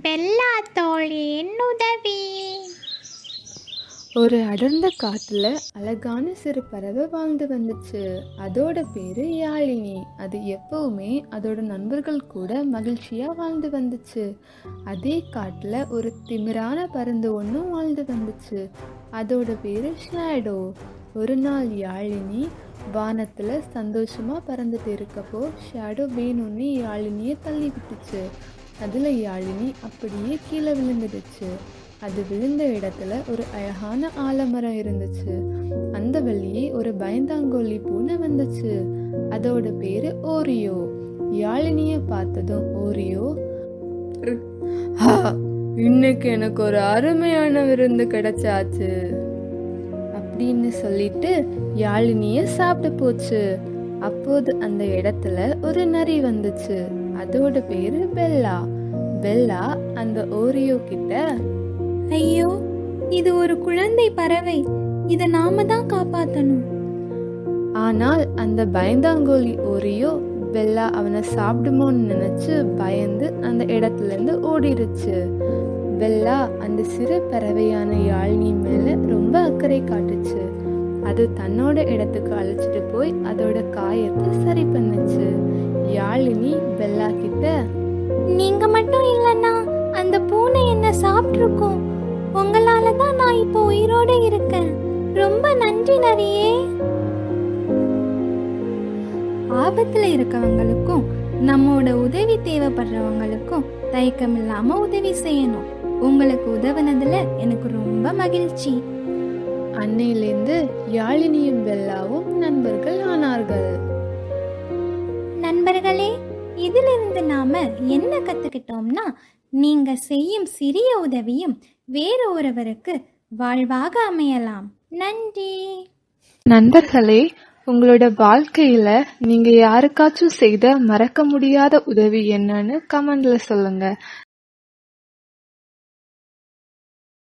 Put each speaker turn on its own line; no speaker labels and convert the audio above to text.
Bella தோழியின் உதவி.
ஒரு அடர்ந்த காட்டுல அழகான சிறு பறவை வாழ்ந்து வந்துச்சு. அதோட பேரு யாழினி. அது எப்பவுமே அதோட நண்பர்கள் கூட மகிழ்ச்சியா வாழ்ந்து வந்துச்சு. அதே காட்டுல ஒரு திமிரான பருந்து ஒன்றும் வாழ்ந்து வந்துச்சு. அதோட பேரு ஷேடோ. ஒரு நாள் யாழினி வானத்துல சந்தோஷமா பறந்துட்டு இருக்கப்போ ஷேடோ வேணும்னு யாழினியை தள்ளி விட்டுச்சு. அதுல யாழினி அப்படியே கீழே விழுந்துடுச்சு. அது விழுந்த இடத்துல ஒரு அழகான ஆலமரம் இருந்துச்சு. அந்த வழியே ஒரு பயந்தாங்கோலி பூனை வந்துச்சு. அதோட பேரு ஓரியோ. யாழினிய பார்த்ததும் ஓரியோ, இன்னைக்கு எனக்கு ஒரு அருமையான விருந்து கிடைச்சாச்சு அப்படின்னு சொல்லிட்டு யாழினிய சாப்பிட்டு போச்சு. அப்போது அந்த இடத்துல ஒரு நரி வந்துச்சு. அதோட பேரு பெல்லா. பெல்லா அந்த ஓரியோ கிட்ட,
ஐயோ, இது ஒரு குழந்தை பறவை, இத நாம தான் காப்பாத்தணும்.
ஆனால் அந்த பயந்தாங்கோலி ஓரியோ பெல்லா அவனை சாப்பிடுமோன்னு நினைச்சு பயந்து அந்த இடத்துல இருந்து ஓடிடுச்சு. பெல்லா அந்த சிறு பறவையான யாழினி மேல ரொம்ப அக்கறை காட்டுச்சு. அது தன்னோட இடத்துக்கு அழைச்சிட்டு போய் அதோட காயத்தை சரி பண்ணுச்சு. யாழினி பெல்லா கிட்ட,
நீங்க மட்டும் இல்லைன்னா அந்த பூனை என்ன சாப்பிட்டுருக்கும். உங்களால தான் நான் இப்போ உயிரோட இருக்கேன். ரொம்ப நன்றி நரியே. ஆபத்துல இருக்கவங்களுக்கும் நம்மோட உதவி தேவைப்படுறவங்களுக்கும் தயக்கம் இல்லாம உதவி செய்யணும். உங்களுக்கு உதவுனதுல எனக்கு ரொம்ப மகிழ்ச்சி.
அன்னையிலேருந்து யாழினியும் பெல்லாவும் நண்பர்கள் ஆனார்கள்.
நண்பர்களே, இதிலிருந்து நாம என்ன கத்துக்கிட்டோம்னா, நீங்க செய்யும் சிறிய உதவியும் வேறு ஒருவருக்கு வாழ்வாக அமையலாம். நன்றி.
நண்பர்களே, உங்களோட வாழ்க்கையில நீங்க யாருக்காச்சும் செய்த மறக்க முடியாத உதவி என்னன்னு கமெண்ட்ல சொல்லுங்க.